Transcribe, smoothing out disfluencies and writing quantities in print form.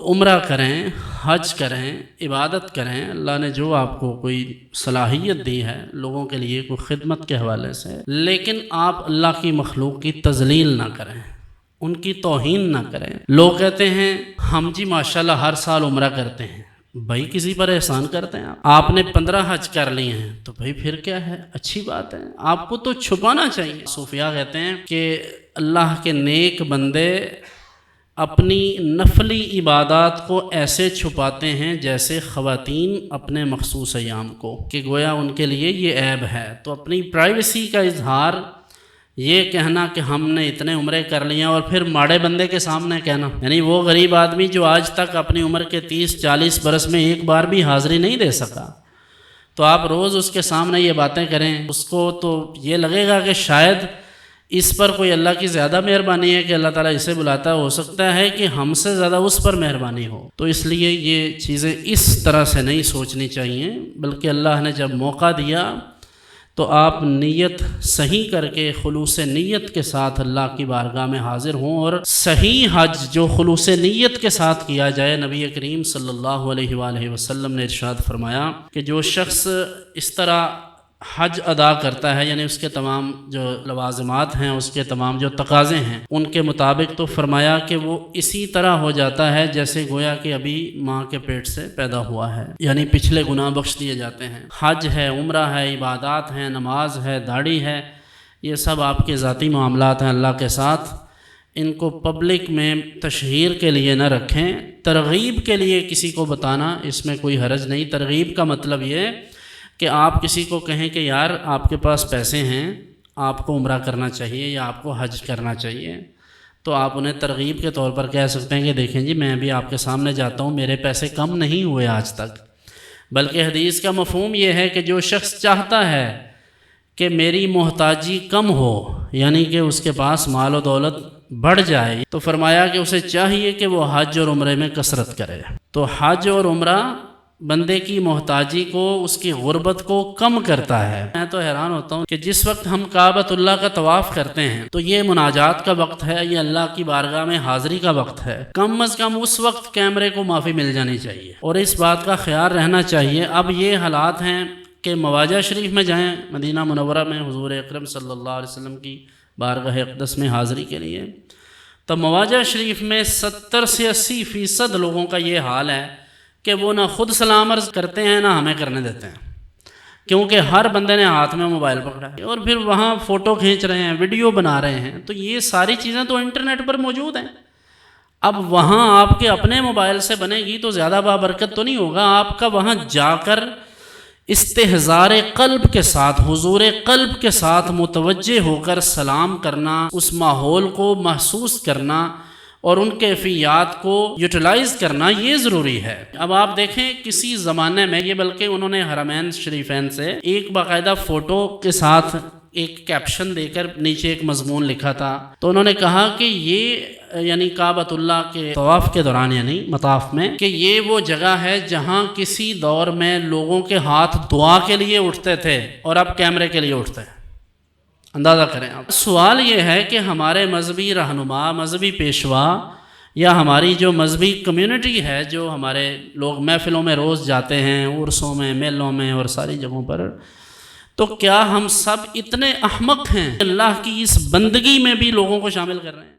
عمرہ کریں، حج کریں، عبادت کریں، اللہ نے جو آپ کو کوئی صلاحیت دی ہے لوگوں کے لیے کوئی خدمت کے حوالے سے، لیکن آپ اللہ کی مخلوق کی تذلیل نہ کریں، ان کی توہین نہ کریں۔ لوگ کہتے ہیں ہم جی ماشاءاللہ ہر سال عمرہ کرتے ہیں، بھائی کسی پر احسان کرتے ہیں آپ نے 15 حج کر لیے ہیں تو بھائی پھر کیا ہے، اچھی بات ہے، آپ کو تو چھپانا چاہیے۔ صوفیاء کہتے ہیں کہ اللہ کے نیک بندے اپنی نفلی عبادات کو ایسے چھپاتے ہیں جیسے خواتین اپنے مخصوص ایام کو، کہ گویا ان کے لیے یہ عیب ہے۔ تو اپنی پرائیویسی کا اظہار، یہ کہنا کہ ہم نے اتنے عمرے کر لیے اور پھر ماڑے بندے کے سامنے کہنا، یعنی وہ غریب آدمی جو آج تک اپنی عمر کے 30-40 برس میں ایک بار بھی حاضری نہیں دے سکا، تو آپ روز اس کے سامنے یہ باتیں کریں، اس کو تو یہ لگے گا کہ شاید اس پر کوئی اللہ کی زیادہ مہربانی ہے کہ اللہ تعالیٰ اسے بلاتا ہے، ہو سکتا ہے کہ ہم سے زیادہ اس پر مہربانی ہو۔ تو اس لیے یہ چیزیں اس طرح سے نہیں سوچنی چاہیے، بلکہ اللہ نے جب موقع دیا تو آپ نیت صحیح کر کے خلوص نیت کے ساتھ اللہ کی بارگاہ میں حاضر ہوں، اور صحیح حج جو خلوص نیت کے ساتھ کیا جائے۔ نبی کریم صلی اللہ علیہ وآلہ وسلم نے ارشاد فرمایا کہ جو شخص اس طرح حج ادا کرتا ہے، یعنی اس کے تمام جو لوازمات ہیں، اس کے تمام جو تقاضے ہیں ان کے مطابق، تو فرمایا کہ وہ اسی طرح ہو جاتا ہے جیسے گویا کہ ابھی ماں کے پیٹ سے پیدا ہوا ہے، یعنی پچھلے گناہ بخش دیے جاتے ہیں۔ حج ہے، عمرہ ہے، عبادات ہیں، نماز ہے، داڑھی ہے، یہ سب آپ کے ذاتی معاملات ہیں اللہ کے ساتھ، ان کو پبلک میں تشہیر کے لیے نہ رکھیں۔ ترغیب کے لیے کسی کو بتانا اس میں کوئی حرج نہیں۔ ترغیب کا مطلب یہ کہ آپ کسی کو کہیں کہ یار آپ کے پاس پیسے ہیں، آپ کو عمرہ کرنا چاہیے یا آپ کو حج کرنا چاہیے، تو آپ انہیں ترغیب کے طور پر کہہ سکتے ہیں کہ دیکھیں جی میں بھی آپ کے سامنے جاتا ہوں، میرے پیسے کم نہیں ہوئے آج تک۔ بلکہ حدیث کا مفہوم یہ ہے کہ جو شخص چاہتا ہے کہ میری محتاجی کم ہو، یعنی کہ اس کے پاس مال و دولت بڑھ جائے، تو فرمایا کہ اسے چاہیے کہ وہ حج اور عمرے میں کثرت کرے۔ تو حج اور عمرہ بندے کی محتاجی کو، اس کی غربت کو کم کرتا ہے۔ میں تو حیران ہوتا ہوں کہ جس وقت ہم کعبۃ اللہ کا طواف کرتے ہیں تو یہ مناجات کا وقت ہے، یہ اللہ کی بارگاہ میں حاضری کا وقت ہے، کم از کم اس وقت کیمرے کو معافی مل جانی چاہیے اور اس بات کا خیال رہنا چاہیے۔ اب یہ حالات ہیں کہ مواجہ شریف میں جائیں، مدینہ منورہ میں حضور اکرم صلی اللہ علیہ وسلم کی بارگاہ اقدس میں حاضری کے لیے، تو مواجہ شریف میں 70 سے 80% لوگوں کا یہ حال ہے کہ وہ نہ خود سلام عرض کرتے ہیں نہ ہمیں کرنے دیتے ہیں، کیونکہ ہر بندے نے ہاتھ میں موبائل پکڑا ہے اور پھر وہاں فوٹو کھینچ رہے ہیں، ویڈیو بنا رہے ہیں۔ تو یہ ساری چیزیں تو انٹرنیٹ پر موجود ہیں۔ اب وہاں آپ کے اپنے موبائل سے بنے گی تو زیادہ بابرکت تو نہیں ہوگا، آپ کا وہاں جا کر استحضار قلب کے ساتھ، حضور قلب کے ساتھ متوجہ ہو کر سلام کرنا، اس ماحول کو محسوس کرنا اور ان کیفیات کو یوٹیلائز کرنا، یہ ضروری ہے۔ اب آپ دیکھیں کسی زمانے میں یہ، بلکہ انہوں نے حرمین شریفین سے ایک باقاعدہ فوٹو کے ساتھ ایک کیپشن دے کر نیچے ایک مضمون لکھا تھا، تو انہوں نے کہا کہ یہ یعنی کعبۃ اللہ کے طواف کے دوران، یعنی مطاف میں، کہ یہ وہ جگہ ہے جہاں کسی دور میں لوگوں کے ہاتھ دعا کے لیے اٹھتے تھے اور اب کیمرے کے لیے اٹھتے ہیں۔ اندازہ کریں آپ۔ سوال یہ ہے کہ ہمارے مذہبی رہنما، مذہبی پیشوا یا ہماری جو مذہبی کمیونٹی ہے، جو ہمارے لوگ محفلوں میں روز جاتے ہیں، عرسوں میں، میلوں میں اور ساری جگہوں پر، تو کیا ہم سب اتنے احمق ہیں اللہ کی اس بندگی میں بھی لوگوں کو شامل کر رہے ہیں؟